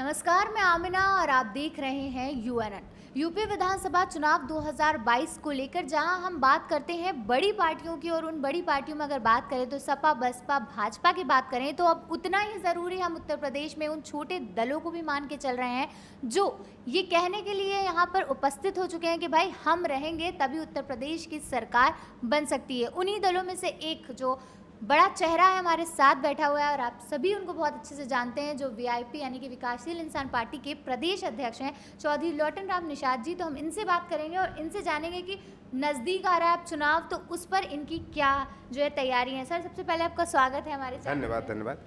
नमस्कार, मैं आमिना और आप देख रहे हैं यूएनएन। यूपी विधानसभा चुनाव 2022 को लेकर जहां हम बात करते हैं बड़ी पार्टियों की, और उन बड़ी पार्टियों में अगर बात करें तो सपा, बसपा, भाजपा की बात करें तो अब उतना ही ज़रूरी हम उत्तर प्रदेश में उन छोटे दलों को भी मान के चल रहे हैं जो ये कहने के लिए यहाँ पर उपस्थित हो चुके हैं कि भाई हम रहेंगे तभी उत्तर प्रदेश की सरकार बन सकती है। उन्हीं दलों में से एक जो बड़ा चेहरा है हमारे साथ बैठा हुआ है और आप सभी उनको बहुत अच्छे से जानते हैं, जो वीआईपी यानी कि विकासशील इंसान पार्टी के प्रदेश अध्यक्ष हैं चौधरी लौटन राम निषाद जी। तो हम इनसे बात करेंगे और इनसे जानेंगे कि नज़दीक आ रहा है अब चुनाव, तो उस पर इनकी क्या जो है तैयारी है। सर, सबसे पहले आपका स्वागत है हमारे साथ। धन्यवाद।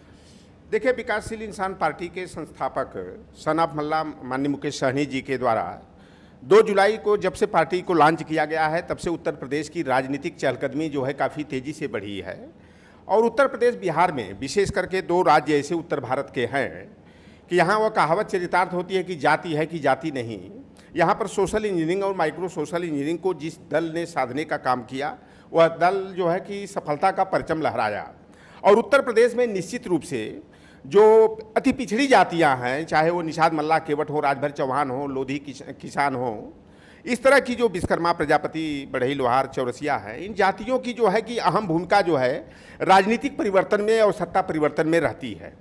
देखिए, विकासशील इंसान पार्टी के संस्थापक सन ऑफ मल्ला माननीय मुकेश सहनी जी के द्वारा 2 जुलाई को जब से पार्टी को लॉन्च किया गया है तब से उत्तर प्रदेश की राजनीतिक चहलकदमी जो है काफ़ी तेज़ी से बढ़ी है। और उत्तर प्रदेश, बिहार में विशेष करके 2 राज्य ऐसे उत्तर भारत के हैं कि यहाँ वह कहावत चरितार्थ होती है कि जाति है कि जाति नहीं। यहाँ पर सोशल इंजीनियरिंग और माइक्रो सोशल इंजीनियरिंग को जिस दल ने साधने का काम किया, वह दल जो है कि सफलता का परचम लहराया। और उत्तर प्रदेश में निश्चित रूप से जो अति पिछड़ी जातियाँ हैं, चाहे वो निषाद मल्ला केवट हो, राजभर चौहान हो, लोधी किसान हो, इस तरह की जो विश्वकर्मा, प्रजापति, बढ़ई, लोहार, चौरसिया है, इन जातियों की जो है कि अहम भूमिका जो है राजनीतिक परिवर्तन में और सत्ता परिवर्तन में रहती है।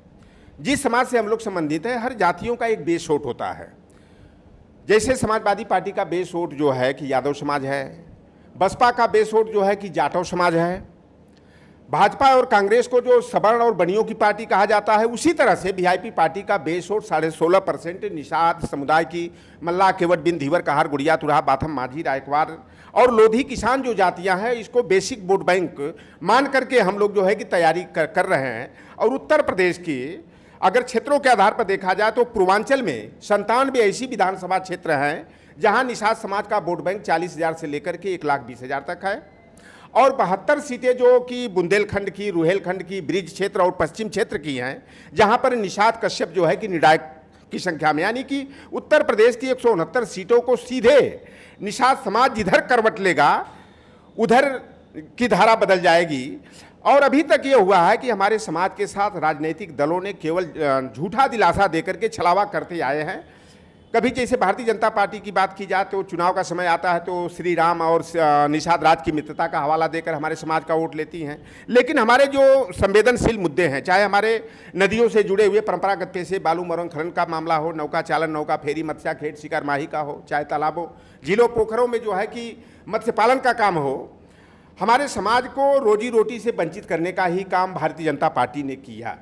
जिस समाज से हम लोग संबंधित हैं, हर जातियों का एक बेस वोट होता है। जैसे समाजवादी पार्टी का बेस वोट जो है कि यादव समाज है, बसपा का बेस वोट जो है कि जाटव समाज है, भाजपा और कांग्रेस को जो सवर्ण और बनियों की पार्टी कहा जाता है, उसी तरह से वीआईपी पार्टी का बेस वोट 16.5% निषाद समुदाय की मल्ला, केवट, बिन, धीवर, कहार, गुड़िया, तुरहा, बाथम, माझी, रायकवार और लोधी किसान जो जातियां हैं, इसको बेसिक वोट बैंक मान करके हम लोग जो है कि तैयारी कर रहे हैं। और उत्तर प्रदेश की अगर क्षेत्रों के आधार पर देखा जाए तो पूर्वांचल में 97 ऐसी विधानसभा क्षेत्र हैं जहाँ निषाद समाज का वोट बैंक 40,000 से लेकर के 1,20,000 तक है। और 72 सीटें जो कि बुंदेलखंड की, रुहेलखंड की, ब्रिज क्षेत्र और पश्चिम क्षेत्र की हैं, जहां पर निषाद कश्यप जो है कि निर्णायक की संख्या में, यानी कि उत्तर प्रदेश की 169 सीटों को सीधे निषाद समाज जिधर करवट लेगा उधर की धारा बदल जाएगी। और अभी तक ये हुआ है कि हमारे समाज के साथ राजनीतिक दलों ने केवल झूठा दिलासा देकर के छलावा करते आए हैं। कभी जैसे भारतीय जनता पार्टी की बात की जाए तो चुनाव का समय आता है तो श्री राम और निषाद राज की मित्रता का हवाला देकर हमारे समाज का वोट लेती हैं। लेकिन हमारे जो संवेदनशील मुद्दे हैं, चाहे हमारे नदियों से जुड़े हुए परंपरागत पेशे, बालू मरंग खनन का मामला हो, नौका चालन, नौका फेरी, मत्स्या खेत, शिकार माही का हो, चाहे तालाबों, झीलों, पोखरों में जो है कि मत्स्य पालन का काम हो, हमारे समाज को रोजी रोटी से वंचित करने का ही काम भारतीय जनता पार्टी ने किया।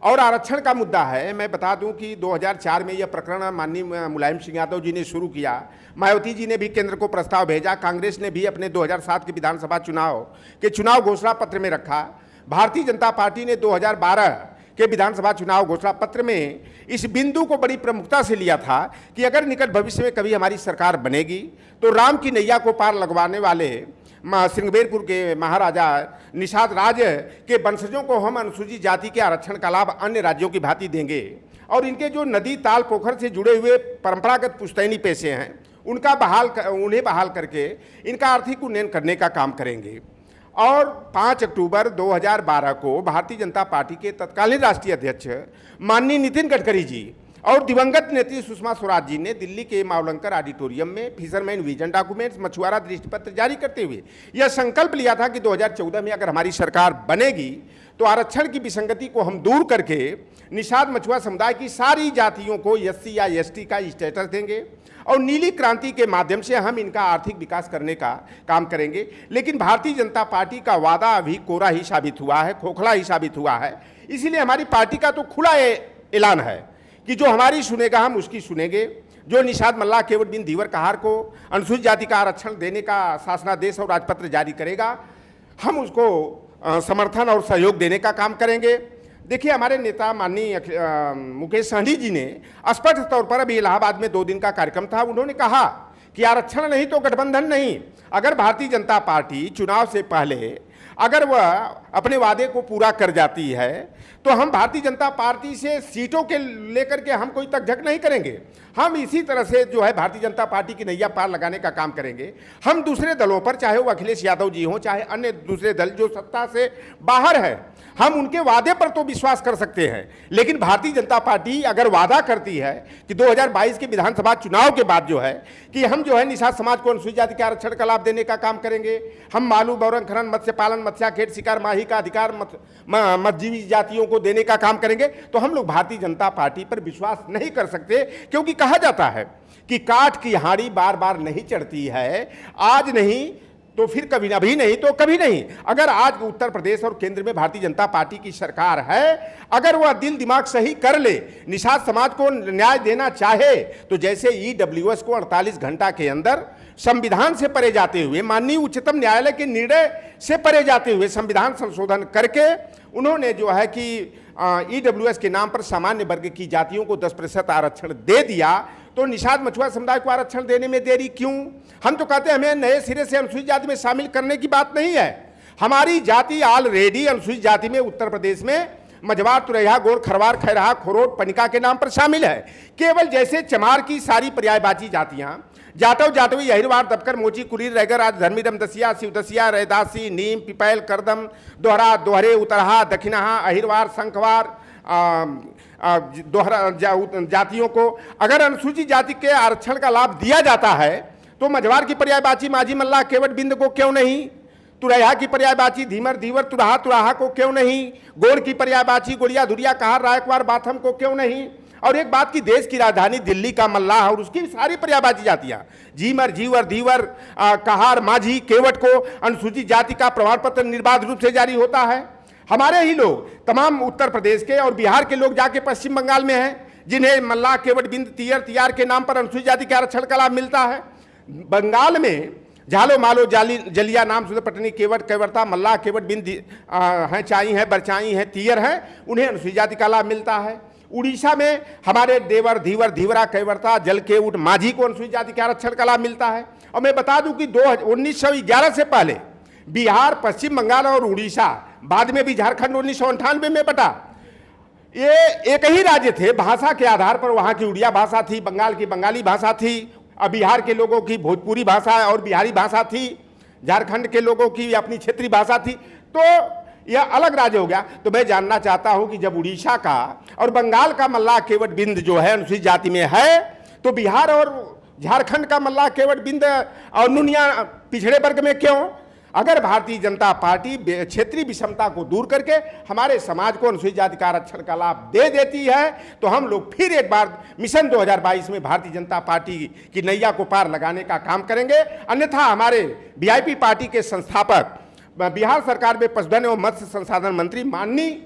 और आरक्षण का मुद्दा है, मैं बता दूं कि 2004 में यह प्रकरण माननीय मुलायम सिंह यादव जी ने शुरू किया, मायावती जी ने भी केंद्र को प्रस्ताव भेजा, कांग्रेस ने भी अपने 2007 के विधानसभा चुनाव घोषणा पत्र में रखा। भारतीय जनता पार्टी ने 2012 के विधानसभा चुनाव घोषणा पत्र में इस बिंदु को बड़ी प्रमुखता से लिया था कि अगर निकट भविष्य में कभी हमारी सरकार बनेगी तो राम की नैया को पार लगवाने वाले श्रृंगबेरपुर के महाराजा निषाद राज के वंशजों को हम अनुसूचित जाति के आरक्षण का लाभ अन्य राज्यों की भांति देंगे। और इनके जो नदी, ताल, पोखर से जुड़े हुए परंपरागत पुश्तैनी पेशे हैं उन्हें बहाल करके इनका आर्थिक उन्नयन करने का काम करेंगे। और 5 अक्टूबर 2012 को भारतीय जनता पार्टी के तत्कालीन राष्ट्रीय अध्यक्ष माननीय नितिन गडकरी जी और दिवंगत नेत्री सुषमा स्वराज जी ने दिल्ली के मावलंकर ऑडिटोरियम में फिशरमैन विजन डॉक्यूमेंट्स, मछुआरा दृष्टिपत्र जारी करते हुए यह संकल्प लिया था कि 2014 में अगर हमारी सरकार बनेगी तो आरक्षण की विसंगति को हम दूर करके निषाद मछुआ समुदाय की सारी जातियों को एससी या एसटी का स्टेटस देंगे और नीली क्रांति के माध्यम से हम इनका आर्थिक विकास करने का काम करेंगे। लेकिन भारतीय जनता पार्टी का वादा अभी कोरा ही साबित हुआ है, खोखला ही साबित हुआ है। इसीलिए हमारी पार्टी का तो खुला ऐलान है कि जो हमारी सुनेगा हम उसकी सुनेंगे। जो निषाद मल्ला, केवट, बिन, धीवर, कहार को अनुसूचित जाति का आरक्षण देने का शासनादेश और राजपत्र जारी करेगा, हम उसको समर्थन और सहयोग देने का काम करेंगे। देखिए, हमारे नेता माननीय मुकेश सहनी जी ने स्पष्ट तौर पर अभी इलाहाबाद में 2 दिन का कार्यक्रम था, उन्होंने कहा कि आरक्षण नहीं तो गठबंधन नहीं। अगर भारतीय जनता पार्टी चुनाव से पहले अगर वह अपने वादे को पूरा कर जाती है तो हम भारतीय जनता पार्टी से सीटों के लेकर के हम कोई तकझक नहीं करेंगे। हम इसी तरह से जो है भारतीय जनता पार्टी की नैया पार लगाने का काम करेंगे। हम दूसरे दलों पर, चाहे वो अखिलेश यादव जी हों, चाहे अन्य दूसरे दल जो सत्ता से बाहर है, हम उनके वादे पर तो विश्वास कर सकते हैं, लेकिन भारतीय जनता पार्टी अगर वादा करती है कि 2022 के विधानसभा चुनाव के बाद जो है कि हम जो है निषाद समाज को अनुसूचित जाति के आरक्षण का लाभ देने का काम करेंगे, हम मालू, बौरंग, खनन, मत्स्य पालन, मत्स्या खेत, शिकार, माही का अधिकार मत्स्यजीवी जातियों को देने का काम करेंगे, तो हम लोग भारतीय जनता पार्टी पर विश्वास नहीं कर सकते। क्योंकि कहा जाता है कि काठ की हांडी बार बार नहीं चढ़ती है, आज नहीं तो फिर कभी, अभी नहीं तो कभी नहीं। अगर आज उत्तर प्रदेश और केंद्र में भारतीय जनता पार्टी की सरकार है, अगर वह दिल दिमाग सही कर ले, निषाद समाज को न्याय देना चाहे, तो जैसे ईडब्ल्यूएस को 48 घंटा के अंदर संविधान से परे जाते हुए, माननीय उच्चतम न्यायालय के निर्णय से परे जाते हुए संविधान संशोधन करके उन्होंने जो है कि ईडब्ल्यूएस के नाम पर सामान्य वर्ग की जातियों को 10% आरक्षण दे दिया, तो निषाद मछुआ समुदाय को आरक्षण देने में देरी क्यों? हम तो कहते हैं हमें नए सिरे से अनुसूचित जाति में शामिल करने की बात नहीं है। हमारी जाति ऑलरेडी अनुसूचित जाति में उत्तर प्रदेश में मझवार, तुरैया, गोर, खरवार, खैरहा, खोरोट, पनिका के नाम पर शामिल है। केवल जैसे चमार की सारी पर्यायवाची जातियां, जाटव, जाटवी, अहिरवार, दबकर, मोची, कुलीर, रैगर, राजधर्मी, दमदसिया, शिवदसिया, रैदासी, नीम, पिपैल, करदम, दोहरा, दोहरे, उतरहा, दक्षिणहा, अहिरवार, शंखवार दोहरा जातियों को अगर अनुसूचित जाति के आरक्षण का लाभ दिया जाता है, तो मझवार की पर्यायवाची माझी, मल्लाह, केवट, बिंद को क्यों नहीं? तुरैया की पर्यायवाची धीमर, धीवर, तुराहा, तुराहा को क्यों नहीं? गोड़ की पर्यायवाची गोड़िया, धुरिया, कहार, रायकवार, बाथम को क्यों नहीं? और एक बात की, देश की राजधानी दिल्ली का मल्लाह और उसकी सारी पर्यायवाची जातियां, जीमर, जीवर, धीवर, कहार, माझी, केवट को अनुसूचित जाति का प्रमाण पत्र निर्बाध रूप से जारी होता है। हमारे ही लोग तमाम उत्तर प्रदेश के और बिहार के लोग जाके पश्चिम बंगाल में हैं, जिन्हें मल्लाह, केवट, बिंद, तियर, तियार के नाम पर अनुसूचित जाति के आरक्षण का लाभ मिलता है। बंगाल में झालो, मालो, जलिया, नाम, सुध, पटनी, केवट, कैवर्ता, मल्लाह, केवट, बिंद हैं, चाई हैं, बरचाई हैं, तियर हैं, उन्हें अनुसूचित जाति का लाभ मिलता है। उड़ीसा में हमारे देवर, धीवर, धीवरा, कैवर्ता, जलकेउट, माझी को अनुसूचित जाति के आरक्षण का लाभ मिलता है। और मैं बता दूं कि 1911 से पहले बिहार, पश्चिम बंगाल और उड़ीसा, बाद में भी झारखंड 1998 में बटा, ये एक ही राज्य थे। भाषा के आधार पर वहाँ की उड़िया भाषा थी, बंगाल की बंगाली भाषा थी, और बिहार के लोगों की भोजपुरी भाषा और बिहारी भाषा थी, झारखंड के लोगों की अपनी क्षेत्रीय भाषा थी, तो यह अलग राज्य हो गया। तो मैं जानना चाहता हूं कि जब उड़ीसा का और बंगाल का मल्लाह, केवट, बिंद जो है अनुसूचित जाति में है, तो बिहार और झारखंड का मल्लाह, केवट, बिंद और नुनिया पिछड़े वर्ग में क्यों? अगर भारतीय जनता पार्टी क्षेत्रीय विषमता को दूर करके हमारे समाज को अनुसूचित जाति का आरक्षण का लाभ दे देती है, तो हम लोग फिर एक बार मिशन 2022 में भारतीय जनता पार्टी की नैया को पार लगाने का काम करेंगे। अन्यथा हमारे वीआईपी पार्टी के संस्थापक, बिहार सरकार में पशुधन एवं मत्स्य संसाधन मंत्री माननीय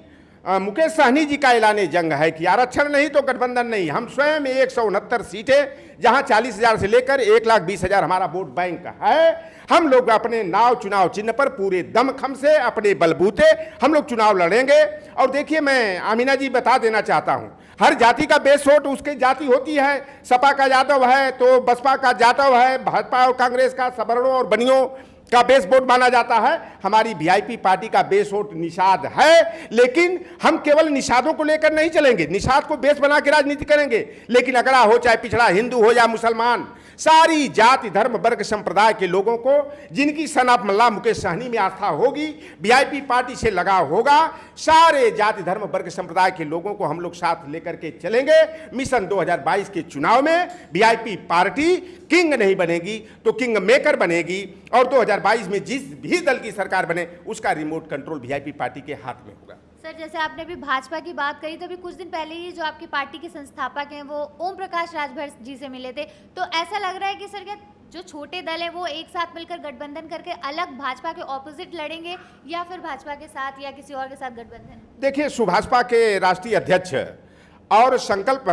मुकेश सहनी जी का ऐलान जंग है कि आरक्षण नहीं तो गठबंधन नहीं। हम स्वयं 169 सीटें, जहां 40,000 से लेकर 1,20,000 हमारा वोट बैंक है, हम लोग अपने नाव चुनाव चिन्ह पर पूरे दमखम से, अपने बलबूते हम लोग चुनाव लड़ेंगे। और देखिए, मैं आमीना जी बता देना चाहता हूं, हर जाति का बेस वोट उसकी जाति होती है। सपा का यादव है तो बसपा का जाटव है, भाजपा और कांग्रेस का सवर्णों और बनियों का बेस वोट माना जाता है। हमारी वीआईपी पार्टी का बेस वोट निषाद है, लेकिन हम केवल निषादों को लेकर नहीं चलेंगे, निषाद को बेस बना के राजनीति करेंगे। लेकिन अगड़ा हो, चाहे पिछड़ा हिंदू हो या मुसलमान, सारी जाति, धर्म, वर्ग, संप्रदाय के लोगों को जिनकी सनाफ मल्लाह मुकेश सहनी में आस्था होगी, वीआईपी पार्टी से लगाव होगा, सारे जाति, धर्म, वर्ग, संप्रदाय के लोगों को हम लोग साथ लेकर के चलेंगे। मिशन 2022 के चुनाव में वीआईपी पार्टी किंग नहीं बनेगी तो किंग मेकर बनेगी, और 2022 में जिस भी दल की सरकार बने उसका रिमोट कंट्रोल वीआईपी पार्टी के हाथ में होगा। सर, जैसे आपने भी भाजपा की बात करी, तो अभी कुछ दिन पहले ही जो आपकी पार्टी के संस्थापक हैं वो ओम प्रकाश राजभर जी से मिले थे, तो ऐसा लग रहा है कि सर क्या जो छोटे दल है वो एक साथ मिलकर गठबंधन करके अलग भाजपा के ऑपोजिट लड़ेंगे, या फिर भाजपा के साथ या किसी और के साथ गठबंधन? देखिए, सुभाषपा के राष्ट्रीय अध्यक्ष और संकल्प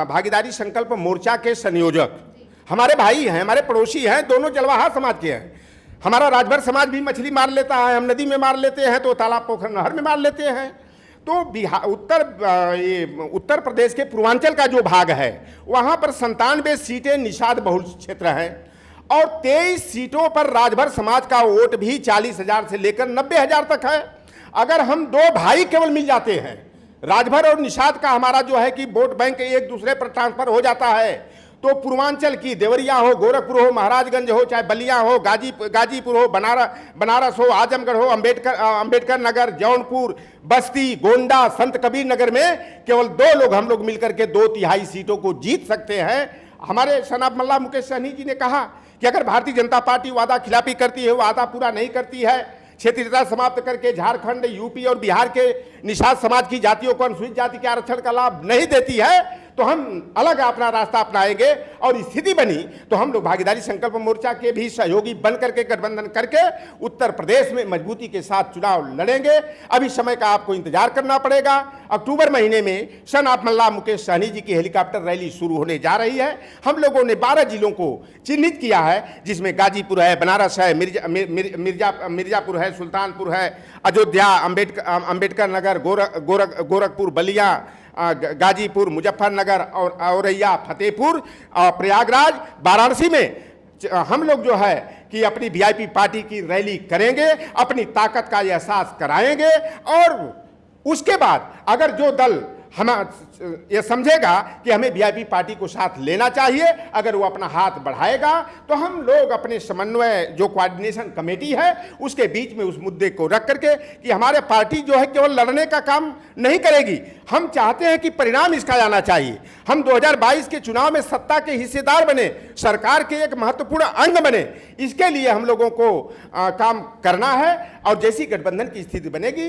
भागीदारी संकल्प मोर्चा के संयोजक हमारे भाई हैं, हमारे पड़ोसी हैं, दोनों जलवाहा समाज के हैं। हमारा राजभर समाज भी मछली मार लेता है, हम नदी में मार लेते हैं तो तालाब, पोखर, नहर में मार लेते हैं। तो बिहार, उत्तर प्रदेश के पूर्वांचल का जो भाग है वहाँ पर 97 सीटें निषाद बहुल क्षेत्र हैं, और 23 सीटों पर राजभर समाज का वोट भी 40,000 से लेकर 90,000 तक है। अगर हम दो भाई केवल मिल जाते हैं, राजभर और निषाद का हमारा जो है कि वोट बैंक एक दूसरे पर ट्रांसफर हो जाता है, तो पूर्वांचल की देवरिया हो, गोरखपुर हो, महाराजगंज हो, चाहे बलिया हो, गाजीपुर हो, बनारस हो, आजमगढ़ हो, अंबेडकर नगर, जौनपुर, बस्ती, गोंडा, संत कबीर नगर में केवल दो लोग हम लोग मिलकर के 2/3 सीटों को जीत सकते हैं। हमारे सनाब मल्ला मुकेश सहनी जी ने कहा कि अगर भारतीय जनता पार्टी वादा खिलाफी करती है, वादा पूरा नहीं करती है, क्षेत्रीयता समाप्त करके झारखंड, यूपी और बिहार के निषाद समाज की जातियों को अनुसूचित जाति के आरक्षण का लाभ नहीं देती है, तो हम अलग अपना रास्ता अपनाएंगे। और स्थिति बनी तो हम लोग भागीदारी संकल्प मोर्चा के भी सहयोगी बन करके गठबंधन करके उत्तर प्रदेश में मजबूती के साथ चुनाव लड़ेंगे। अभी समय का आपको इंतजार करना पड़ेगा। अक्टूबर महीने में सनाब मल्ला मुकेश सहनी जी की हेलीकॉप्टर रैली शुरू होने जा रही है। हम लोगों ने 12 जिलों को चिन्हित किया है, जिसमें गाजीपुर है, बनारस है, मिर्जापुर है, सुल्तानपुर है, अयोध्या, अंबेडकर नगर, गोरखपुर, बलिया, गाजीपुर, मुजफ्फरनगर और औरैया, फतेहपुर, प्रयागराज, वाराणसी में हम लोग जो है कि अपनी वीआईपी पार्टी की रैली करेंगे, अपनी ताकत का एहसास कराएंगे। और उसके बाद अगर जो दल हम ये समझेगा कि हमें वीआईपी पार्टी को साथ लेना चाहिए, अगर वो अपना हाथ बढ़ाएगा, तो हम लोग अपने समन्वय जो कोऑर्डिनेशन कमेटी है उसके बीच में उस मुद्दे को रख करके कि हमारे पार्टी जो है केवल लड़ने का काम नहीं करेगी, हम चाहते हैं कि परिणाम इसका आना चाहिए। हम 2022 के चुनाव में सत्ता के हिस्सेदार बने, सरकार के एक महत्वपूर्ण अंग बने, इसके लिए हम लोगों को काम करना है। और जैसी गठबंधन की स्थिति बनेगी,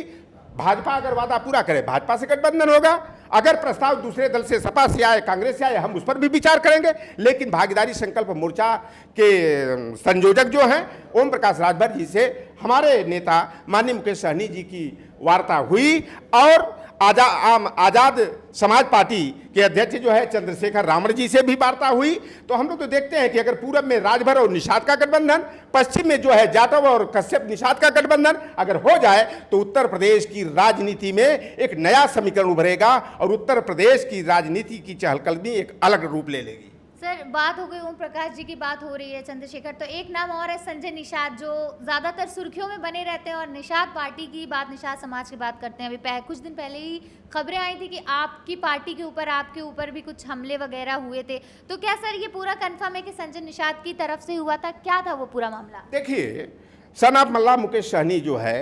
भाजपा अगर वादा पूरा करे भाजपा से गठबंधन होगा, अगर प्रस्ताव दूसरे दल से, सपा से आए, कांग्रेस से आए, हम उस पर भी विचार करेंगे। लेकिन भागीदारी संकल्प मोर्चा के संयोजक जो हैं ओम प्रकाश राजभर जी से हमारे नेता माननीय मुकेश सहनी जी की वार्ता हुई और आजाद समाज पार्टी के अध्यक्ष जो है चंद्रशेखर रावण जी से भी वार्ता हुई। तो हम लोग तो देखते हैं कि अगर पूरब में राजभर और निषाद का गठबंधन, पश्चिम में जो है जाटव और कश्यप निषाद का गठबंधन अगर हो जाए, तो उत्तर प्रदेश की राजनीति में एक नया समीकरण उभरेगा और उत्तर प्रदेश की राजनीति की चहलकदमी एक अलग रूप ले लेगी। सर, बात हो गई ओम प्रकाश जी की, बात हो रही है चंद्रशेखर, तो एक नाम और है संजय निषाद, जो ज़्यादातर सुर्खियों में बने रहते हैं। और निषाद पार्टी की बात, निषाद समाज की बात करते हैं। अभी कुछ दिन पहले ही खबरें आई थी कि आपकी पार्टी के ऊपर, आपके ऊपर भी कुछ हमले वगैरह हुए थे। तो क्या सर ये पूरा कन्फर्म है कि संजय निषाद की तरफ से हुआ था? क्या था वो पूरा मामला? देखिए, सनाब मल्ला मुकेश सहनी जो है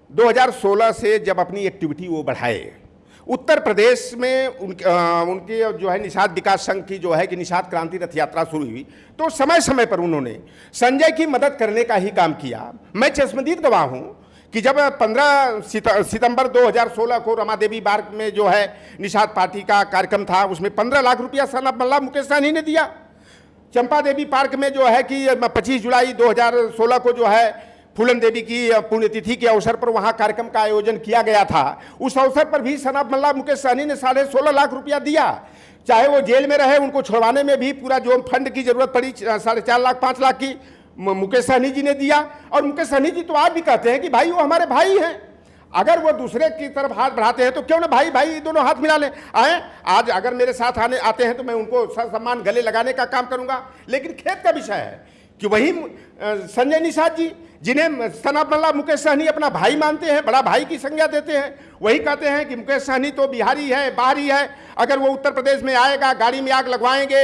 2016 से जब अपनी एक्टिविटी वो बढ़ाए, उत्तर प्रदेश में उनके जो है निषाद विकास संघ की जो है कि निषाद क्रांति रथ यात्रा शुरू हुई, तो समय समय पर उन्होंने संजय की मदद करने का ही काम किया। मैं चश्मदीद गवाह हूं कि जब 15 सितंबर 2016 को रमा देवी पार्क में जो है निषाद पार्टी का कार्यक्रम था, उसमें 15 लाख रुपया सनाब मल्ला मुकेश सहनी ने दिया। चंपा देवी पार्क में जो है कि 25 जुलाई 2016 को जो है फूलन देवी की पुण्यतिथि के अवसर पर वहां कार्यक्रम का आयोजन किया गया था। उस अवसर पर भी सनाब मल्ला मुकेश सहनी ने 16.5 लाख रुपया दिया। चाहे वो जेल में रहे, उनको छुड़वाने में भी पूरा जो फंड की जरूरत पड़ी 4.5 लाख 5 लाख की मुकेश सहनी जी ने दिया। और मुकेश सहनी जी तो आज भी कहते हैं कि भाई वो हमारे भाई हैं, अगर वो दूसरे की तरफ हाथ बढ़ाते हैं तो क्यों ना भाई भाई दोनों हाथ मिला लें। आए आज अगर मेरे साथ आते हैं तो मैं उनको सम्मान गले लगाने का काम करूंगा। लेकिन खेत का विषय है कि वही संजय निषाद जी, जिन्हें सनाब मल्ला मुकेश सहनी अपना भाई मानते हैं, बड़ा भाई की संज्ञा देते हैं, वही कहते हैं कि मुकेश सहनी तो बिहारी है, बाहरी है, अगर वो उत्तर प्रदेश में आएगा गाड़ी में आग लगवाएंगे,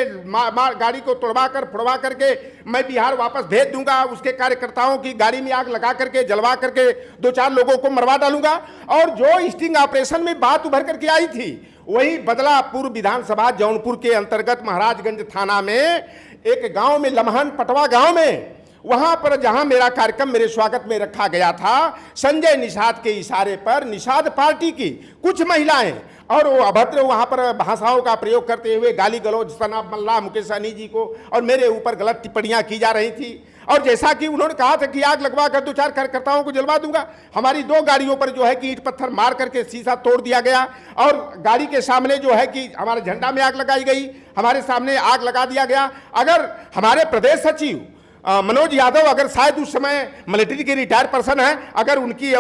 गाड़ी को फोड़वा करके मैं बिहार वापस भेज दूंगा, उसके कार्यकर्ताओं की गाड़ी में आग लगा करके जलवा करके 2-4 लोगों को मरवा डालूंगा। और जो स्टिंग ऑपरेशन में बात उभर करके आई थी, वही बदलापुर विधानसभा जौनपुर के अंतर्गत महाराजगंज थाना में एक गांव में, लमहन पटवा गांव में, वहां पर जहां मेरा कार्यक्रम मेरे स्वागत में रखा गया था, संजय निषाद के इशारे पर निषाद पार्टी की कुछ महिलाएं और वो अभद्र वहां पर भाषाओं का प्रयोग करते हुए गाली गलौज सनाब मल्ला मुकेश सहनी जी को और मेरे ऊपर गलत टिप्पणियां की जा रही थी। और जैसा कि उन्होंने कहा था कि आग लगवा कर 2-4 कार्यकर्ताओं को जलवा दूंगा, हमारी 2 गाड़ियों पर जो है कि ईंट पत्थर मार करके शीशा तोड़ दिया गया और गाड़ी के सामने जो है कि हमारे झंडा में आग लगाई गई, हमारे सामने आग लगा दिया गया। अगर हमारे प्रदेश सचिव मनोज यादव, अगर शायद उस समय मिलिट्री के रिटायर पर्सन है, अगर उनकी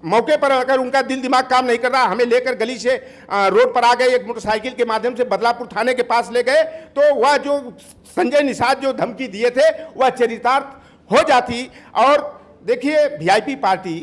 मौके पर अगर उनका दिल दिमाग काम नहीं कर रहा, हमें लेकर गली से रोड पर आ गए, एक मोटरसाइकिल के माध्यम से बदलापुर थाने के पास ले गए, तो वह जो संजय निषाद जो धमकी दिए थे वह चरितार्थ हो जाती। और देखिए, वीआईपी पार्टी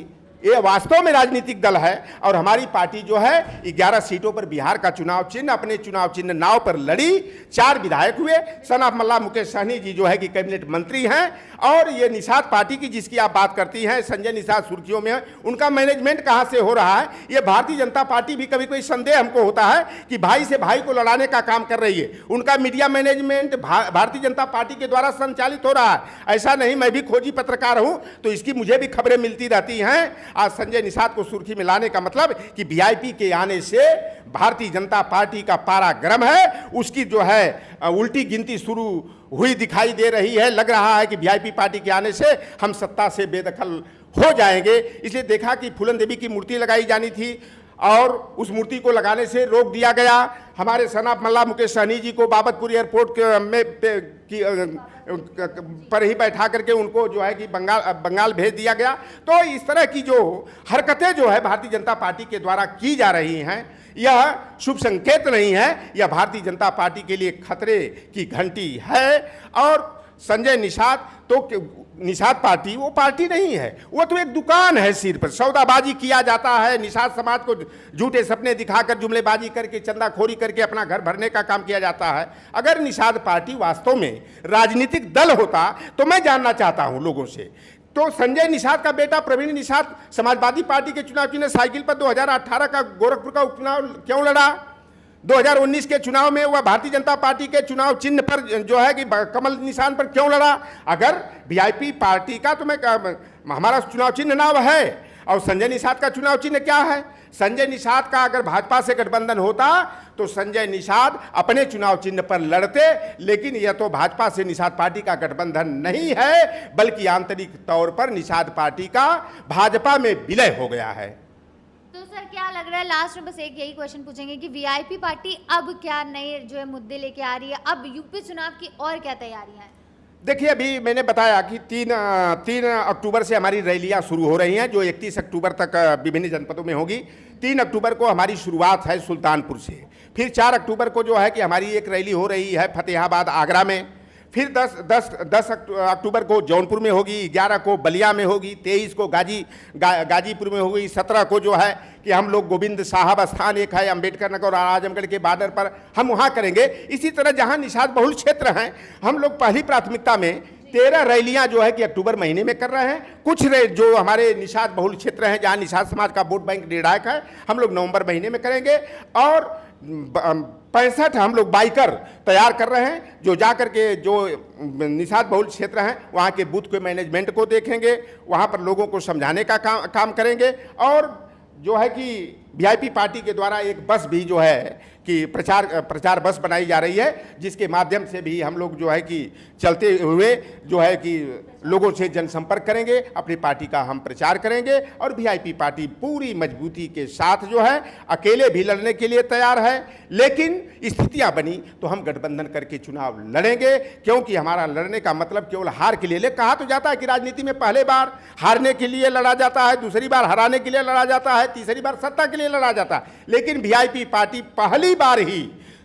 ये वास्तव में राजनीतिक दल है। और हमारी पार्टी जो है 11 सीटों पर बिहार का चुनाव चिन्ह, अपने चुनाव चिन्ह नाव पर लड़ी, 4 विधायक हुए। सनाफ मल्ला मुकेश सहनी जी जो है कि कैबिनेट मंत्री हैं। और ये निषाद पार्टी की जिसकी आप बात करती हैं, संजय निषाद सुर्खियों में है, उनका मैनेजमेंट कहाँ से हो रहा है? ये भारतीय जनता पार्टी भी कभी कोई संदेह हमको होता है कि भाई से भाई को लड़ाने का काम कर रही है। उनका media management Bharatiya Janata party के द्वारा संचालित हो रहा है। ऐसा नहीं, मैं भी खोजी पत्रकार हूं तो इसकी मुझे भी खबरें मिलती रहती हैं। आज संजय निषाद को सुर्खी में लाने का मतलब कि वीआईपी के आने से भारतीय जनता पार्टी का पारा गर्म है, उसकी जो है उल्टी गिनती शुरू हुई दिखाई दे रही है। लग रहा है कि वीआईपी पार्टी के आने से हम सत्ता से बेदखल हो जाएंगे। इसलिए देखा कि फूलन देवी की मूर्ति लगाई जानी थी और उस मूर्ति को लगाने से रोक दिया गया। हमारे सनाफ मल्ला मुकेश सहनी जी को बाबतपुर एयरपोर्ट पर ही बैठा करके उनको जो है कि बंगाल भेज दिया गया। तो इस तरह की जो हरकतें जो है भारतीय जनता पार्टी के द्वारा की जा रही हैं, यह शुभ संकेत नहीं है, यह भारतीय जनता पार्टी के लिए खतरे की घंटी है। और संजय निषाद तो निषाद पार्टी वो पार्टी नहीं है, वो तो एक दुकान है। सिर पर सौदाबाजी किया जाता है, निषाद समाज को झूठे सपने दिखाकर जुमलेबाजी करके चंदाखोरी करके अपना घर भरने का काम किया जाता है। अगर निषाद पार्टी वास्तव में राजनीतिक दल होता तो मैं जानना चाहता हूं लोगों से, तो संजय निषाद का बेटा प्रवीण निषाद समाजवादी पार्टी के चुनाव चिन्ह साइकिल पर 2018 का गोरखपुर का उपचुनाव क्यों लड़ा? 2019 के चुनाव में वह भारतीय जनता पार्टी के चुनाव चिन्ह पर जो है कि कमल निशान पर क्यों लड़ा? अगर वीआईपी पार्टी का तो मैं हमारा चुनाव चिन्ह नाव है और संजय निषाद का चुनाव चिन्ह क्या है? संजय निषाद का अगर भाजपा से गठबंधन होता तो संजय निषाद अपने चुनाव चिन्ह पर लड़ते, लेकिन यह तो भाजपा से निषाद पार्टी का गठबंधन नहीं है, बल्कि आंतरिक तौर पर निषाद पार्टी का भाजपा में विलय हो गया है। तो सर क्या लग रहा है, लास्ट में बस एक यही क्वेश्चन पूछेंगे कि वीआईपी पार्टी अब क्या नए जो है मुद्दे लेके आ रही है, अब यूपी चुनाव की और क्या तैयारियां हैं? देखिए, अभी मैंने बताया कि 3 अक्टूबर से हमारी रैलियां शुरू हो रही हैं, जो 31 अक्टूबर तक विभिन्न जनपदों में होगी। 3 अक्टूबर को हमारी शुरुआत है सुल्तानपुर से, फिर 4 अक्टूबर को जो है कि हमारी एक रैली हो रही है फतेहाबाद आगरा में, फिर 10 अक्टूबर को जौनपुर में होगी, 11 को बलिया में होगी, 23 को गाजीपुर में होगी, 17 को जो है कि हम लोग गोविंद साहब स्थान एक है अंबेडकर नगर और आजमगढ़ के बॉर्डर पर हम वहाँ करेंगे। इसी तरह जहाँ निषाद बहुल क्षेत्र हैं, हम लोग पहली प्राथमिकता में 13 रैलियां जो है कि अक्टूबर महीने में कर रहे हैं। कुछ जो हमारे निषाद बहुल क्षेत्र हैं जहाँ निषाद समाज का वोट बैंक निर्णायक है, हम लोग नवंबर महीने में करेंगे। और 65 हम लोग बाइकर तैयार कर रहे हैं, जो जा कर के जो निषाद बहुल क्षेत्र हैं वहाँ के बूथ के मैनेजमेंट को देखेंगे, वहाँ पर लोगों को समझाने का काम करेंगे। और जो है कि वीआईपी पार्टी के द्वारा एक बस भी जो है कि प्रचार बस बनाई जा रही है, जिसके माध्यम से भी हम लोग जो है कि चलते हुए जो है कि लोगों से जनसंपर्क करेंगे, अपनी पार्टी का हम प्रचार करेंगे। और वीआईपी पार्टी पूरी मजबूती के साथ जो है अकेले भी लड़ने के लिए तैयार है, लेकिन स्थितियां बनी तो हम गठबंधन करके चुनाव लड़ेंगे, क्योंकि हमारा लड़ने का मतलब केवल हार के लिए कहा तो जाता है कि राजनीति में पहले बार हारने के लिए लड़ा जाता है, दूसरी बार हराने के लिए लड़ा जाता है, तीसरी बार सत्ता के लिए लड़ा जाता है, लेकिन वीआईपी पार्टी पहली बार ही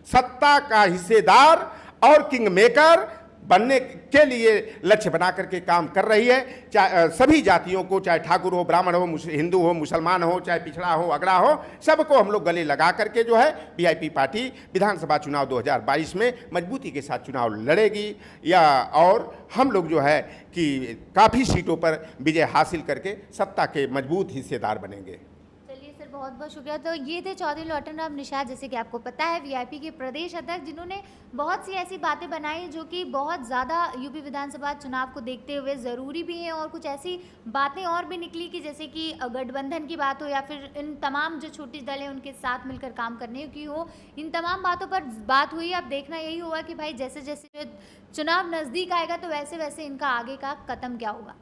सत्ता का हिस्सेदार और किंग मेकर बनने के लिए लक्ष्य बना करके काम कर रही है। चाहे सभी जातियों को, चाहे ठाकुर हो, ब्राह्मण हो, हिंदू हो, मुसलमान हो, चाहे पिछड़ा हो, अगड़ा हो, सबको हम लोग गले लगा करके जो है वीआईपी पार्टी विधानसभा चुनाव 2022 में मजबूती के साथ चुनाव लड़ेगी और हम लोग जो है कि काफ़ी सीटों पर विजय हासिल करके सत्ता के मजबूत हिस्सेदार बनेंगे। बहुत बहुत शुक्रिया। तो ये थे चौधरी लौटन राम निषाद, जैसे कि आपको पता है वीआईपी के प्रदेश अध्यक्ष, जिन्होंने बहुत सी ऐसी बातें बनाई जो कि बहुत ज़्यादा यूपी विधानसभा चुनाव को देखते हुए ज़रूरी भी हैं, और कुछ ऐसी बातें और भी निकली कि जैसे कि गठबंधन की बात हो या फिर इन तमाम जो छोटी दल हैं उनके साथ मिलकर काम करने की हो, इन तमाम बातों पर बात हुई। अब देखना यही होगा कि भाई जैसे जैसे चुनाव नज़दीक आएगा तो वैसे वैसे इनका आगे का कदम क्या होगा।